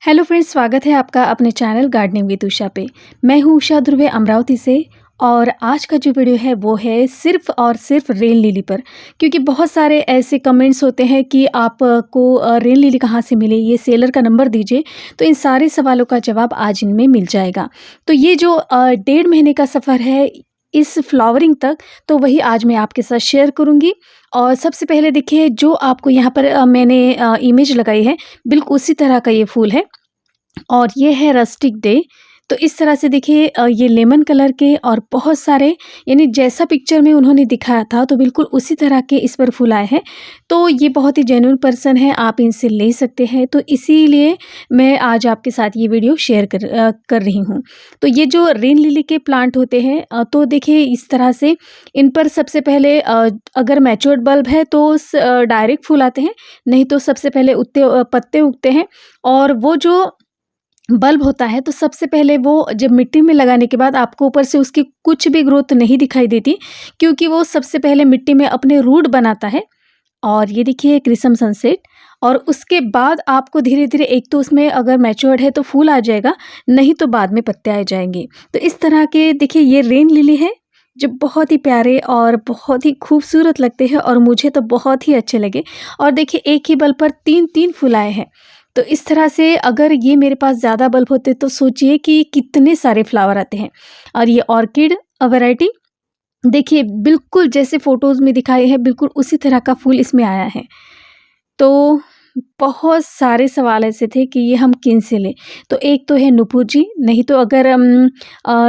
Hello friends, स्वागत है आपका अपने चैनल गार्डनिंग विद उषा पे। मैं हूँ उषा ध्रुवे अमरावती से। और आज का जो वीडियो है वो है सिर्फ़ और सिर्फ़ रेन लिली पर। क्योंकि बहुत सारे ऐसे कमेंट्स होते हैं कि आपको रेन लिली कहाँ से मिले, ये सेलर का नंबर दीजिए। तो इन सारे सवालों का जवाब आज इनमें मिल जाएगा। तो ये जो 1.5 महीने का सफ़र है इस फ्लावरिंग तक, तो वही आज मैं आपके साथ शेयर करूँगी। और सबसे पहले देखिए, जो आपको यहाँ पर मैंने इमेज लगाई है, बिल्कुल उसी तरह का ये फूल है। और ये है रस्टिक डे। तो इस तरह से देखिए, ये लेमन कलर के और बहुत सारे, यानी जैसा पिक्चर में उन्होंने दिखाया था तो बिल्कुल उसी तरह के इस पर फूल आए हैं। तो ये बहुत ही जेन्युइन पर्सन है, आप इनसे ले सकते हैं। तो इसीलिए मैं आज आपके साथ ये वीडियो शेयर कर रही हूँ। तो ये जो रेन लिली के प्लांट होते हैं, तो देखिए इस तरह से इन पर सबसे पहले अगर मैच्योर्ड बल्ब है तो डायरेक्ट फूल आते हैं, नहीं तो सबसे पहले पत्ते उगते हैं। और वो जो बल्ब होता है तो सबसे पहले वो जब मिट्टी में लगाने के बाद आपको ऊपर से उसकी कुछ भी ग्रोथ नहीं दिखाई देती, क्योंकि वो सबसे पहले मिट्टी में अपने रूट बनाता है। और ये देखिए क्रिसम सनसेट। और उसके बाद आपको धीरे-धीरे, एक तो उसमें अगर मैच्योर्ड है तो फूल आ जाएगा, नहीं तो बाद में पत्ते आ जाएँगे। तो इस तरह के देखिए ये रेन लिली है, जो बहुत ही प्यारे और बहुत ही खूबसूरत लगते हैं और मुझे तो बहुत ही अच्छे लगे। और देखिए एक ही बल्ब पर 3-3 फूल आए हैं। तो इस तरह से अगर ये मेरे पास ज़्यादा बल्ब होते तो सोचिए कि कितने सारे फ्लावर आते हैं। और ये ऑर्किड वैरायटी देखिए, बिल्कुल जैसे फ़ोटोज़ में दिखाए हैं, बिल्कुल उसी तरह का फूल इसमें आया है। तो बहुत सारे सवाल ऐसे थे कि ये हम किन से लें? तो एक तो है नुपुर जी, नहीं तो अगर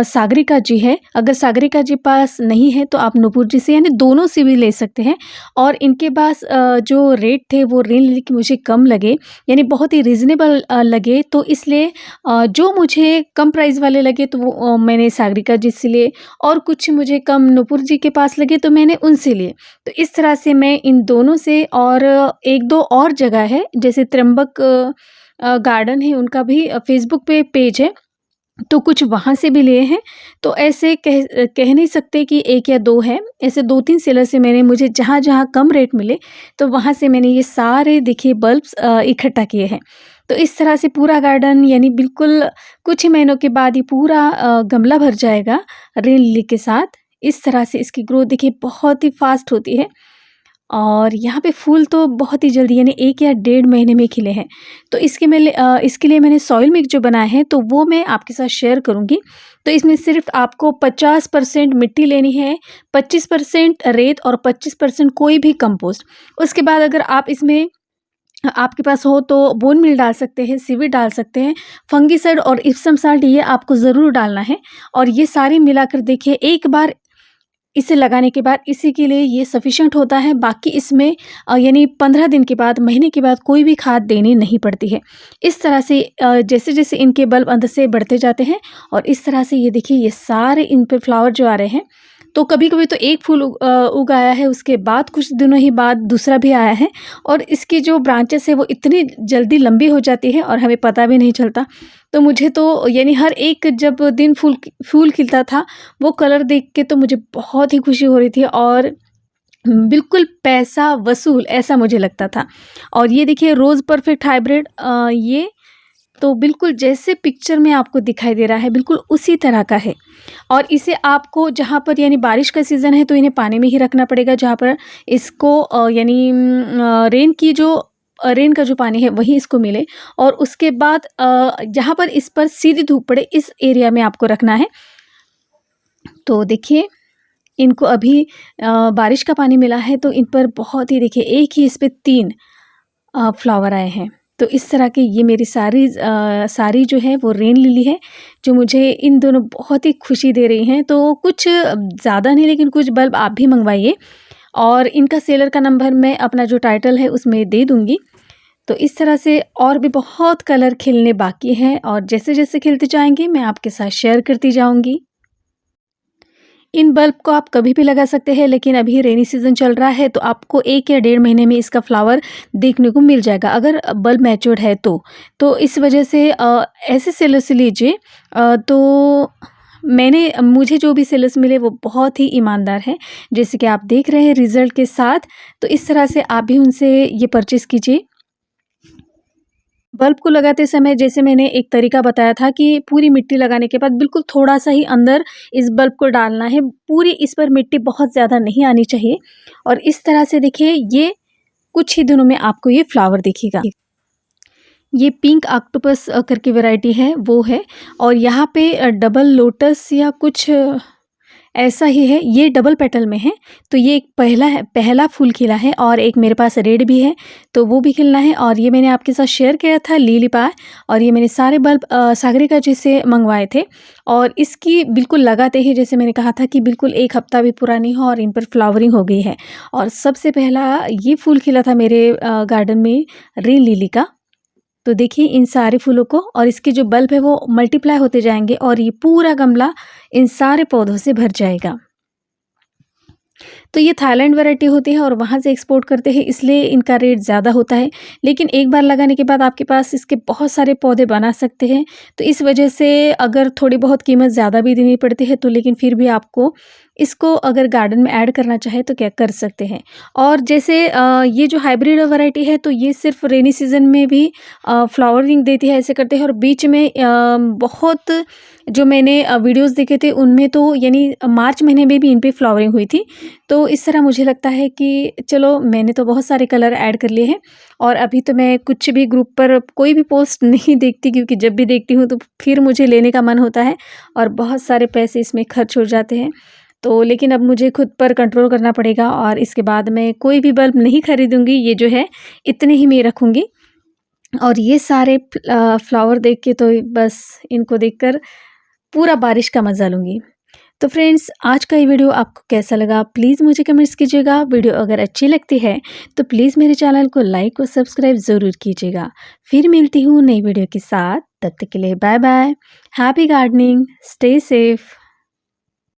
सागरिका जी है। अगर सागरिका जी पास नहीं है तो आप नुपुर जी से, यानी दोनों से भी ले सकते हैं। और इनके पास जो रेट थे वो रेन लिली के मुझे कम लगे, यानी बहुत ही रीज़नेबल लगे। तो इसलिए जो मुझे कम प्राइस वाले लगे तो वो मैंने सागरिका जी से लिए। और कुछ मुझे कम नुपुर जी के पास लगे तो मैंने उनसे लिए। तो इस तरह से मैं इन दोनों से, और 1-2 और जगह है जैसे त्र्यंबक गार्डन है, उनका भी फ़ेसबुक पे पेज है, तो कुछ वहाँ से भी लिए हैं। तो ऐसे कह नहीं सकते कि 1 या 2 हैं, ऐसे 2-3 सेलर से मुझे जहाँ-जहाँ कम रेट मिले, तो वहाँ से मैंने ये सारे देखिए बल्ब्स इकट्ठा किए हैं। तो इस तरह से पूरा गार्डन, यानी बिल्कुल कुछ ही महीनों के बाद ये पूरा गमला भर जाएगा रेन लिली के साथ। इस तरह से इसकी ग्रोथ देखिए बहुत ही फ़ास्ट होती है। और यहाँ पे फूल तो बहुत ही जल्दी, यानी 1 या 1.5 महीने में खिले हैं। तो इसके लिए मैंने सॉइल मिक्स जो बनाया है तो वो मैं आपके साथ शेयर करूँगी। तो इसमें सिर्फ़ आपको 50% मिट्टी लेनी है, 25% रेत और 25% कोई भी कंपोस्ट। उसके बाद अगर आप इसमें आपके पास हो तो बोन मील डाल सकते हैं, सीवीड डाल सकते हैं, फंगिसाइड और इप्सम साल्ट ये आपको ज़रूर डालना है। और ये सारी मिलाकर देखिए एक बार इसे लगाने के बाद इसी के लिए ये सफिशिएंट होता है। बाकी इसमें यानी 15 दिन के बाद, महीने के बाद कोई भी खाद देनी नहीं पड़ती है। इस तरह से जैसे-जैसे इनके बल्ब अंदर से बढ़ते जाते हैं, और इस तरह से ये देखिए ये सारे इन पे फ्लावर जो आ रहे हैं। तो कभी-कभी तो एक फूल उग आया है, उसके बाद कुछ दिनों ही बाद दूसरा भी आया है। और इसकी जो ब्रांचेस है वो इतनी जल्दी लंबी हो जाती है और हमें पता भी नहीं चलता। तो मुझे तो यानी हर एक जब दिन फूल खिलता था, वो कलर देख के तो मुझे बहुत ही खुशी हो रही थी, और बिल्कुल पैसा वसूल ऐसा मुझे लगता था। और ये देखिए रोज़ परफेक्ट हाइब्रिड, ये तो बिल्कुल जैसे पिक्चर में आपको दिखाई दे रहा है बिल्कुल उसी तरह का है। और इसे आपको जहाँ पर, यानी बारिश का सीज़न है तो इन्हें पानी में ही रखना पड़ेगा, जहाँ पर इसको यानी रेन का जो पानी है वही इसको मिले। और उसके बाद जहाँ पर इस पर सीधी धूप पड़े, इस एरिया में आपको रखना है। तो देखिए इनको अभी बारिश का पानी मिला है तो इन पर बहुत ही, देखिए एक ही इस पे 3 फ्लावर आए हैं। तो इस तरह की ये मेरी सारी जो है वो रेन लिली है, जो मुझे इन दोनों बहुत ही खुशी दे रही हैं। तो कुछ ज़्यादा नहीं, लेकिन कुछ बल्ब आप भी मँगवाइए। और इनका सेलर का नंबर मैं अपना जो टाइटल है उसमें दे दूँगी। तो इस तरह से और भी बहुत कलर खिलने बाकी हैं, और जैसे-जैसे खिलते जाएँगे मैं आपके साथ शेयर करती जाऊँगी। इन बल्ब को आप कभी भी लगा सकते हैं, लेकिन अभी रेनी सीज़न चल रहा है तो आपको 1 या 1.5 महीने में इसका फ्लावर देखने को मिल जाएगा, अगर बल्ब मैच्योर्ड है तो। तो इस वजह से ऐसे सेलर से लीजिए। तो मुझे जो भी सेलर्स मिले वो बहुत ही ईमानदार हैं, जैसे कि आप देख रहे हैं रिज़ल्ट के साथ। तो इस तरह से आप भी उनसे ये परचेज़ कीजिए। बल्ब को लगाते समय जैसे मैंने एक तरीका बताया था कि पूरी मिट्टी लगाने के बाद बिल्कुल थोड़ा-सा ही अंदर इस बल्ब को डालना है, पूरी इस पर मिट्टी बहुत ज़्यादा नहीं आनी चाहिए। और इस तरह से देखिए ये कुछ ही दिनों में आपको ये फ्लावर दिखेगा। ये पिंक ऑक्टोपस करके वैरायटी है वो है, और यहाँ पे डबल लोटस या कुछ ऐसा ही है, ये डबल पेटल में है। तो ये एक पहला फूल खिला है और एक मेरे पास रेड भी है, तो वो भी खिलना है। और ये मैंने आपके साथ शेयर किया था लिली पाय, और ये मैंने सारे बल्ब सागरिका जी से मंगवाए थे। और इसकी बिल्कुल लगाते ही जैसे मैंने कहा था कि बिल्कुल 1 हफ्ता भी पूरा नहीं हुआ और इन पर फ्लावरिंग हो गई है। और सबसे पहला ये फूल खिला था मेरे गार्डन में रेन लिली का। तो देखिए इन सारे फूलों को, और इसके जो बल्ब है वो मल्टीप्लाई होते जाएंगे और ये पूरा गमला इन सारे पौधों से भर जाएगा। तो ये थाईलैंड वैरायटी होती है और वहाँ से एक्सपोर्ट करते हैं, इसलिए इनका रेट ज़्यादा होता है। लेकिन एक बार लगाने के बाद आपके पास इसके बहुत सारे पौधे बना सकते हैं। तो इस वजह से अगर थोड़ी बहुत कीमत ज़्यादा भी देनी पड़ती है, तो लेकिन फिर भी आपको इसको अगर गार्डन में ऐड करना चाहे तो क्या कर सकते हैं। और जैसे ये जो हाइब्रिड वैरायटी है, तो ये सिर्फ रेनी सीजन में भी फ्लावरिंग देती है, ऐसे करते हैं। और बीच में बहुत जो मैंने वीडियोस देखे थे उनमें तो यानी मार्च महीने में भी इन पे फ्लावरिंग हुई थी। तो इस तरह मुझे लगता है कि चलो मैंने तो बहुत सारे कलर ऐड कर लिए हैं। और अभी तो मैं कुछ भी ग्रुप पर कोई भी पोस्ट नहीं देखती, क्योंकि जब भी देखती हूँ तो फिर मुझे लेने का मन होता है और बहुत सारे पैसे इसमें खर्च हो जाते हैं। तो लेकिन अब मुझे खुद पर कंट्रोल करना पड़ेगा, और इसके बाद मैं कोई भी बल्ब नहीं खरीदूँगी, ये जो है इतने ही मैं रखूँगी। और ये सारे फ्लावर देख के तो बस इनको देखकर पूरा बारिश का मज़ा लूँगी। तो फ्रेंड्स, आज का ये वीडियो आपको कैसा लगा प्लीज़ मुझे कमेंट्स कीजिएगा। वीडियो अगर अच्छी लगती है तो प्लीज़ मेरे चैनल को लाइक और सब्सक्राइब ज़रूर कीजिएगा। फिर मिलती हूँ नई वीडियो के साथ, तब तक के लिए bye bye. Happy gardening, stay safe.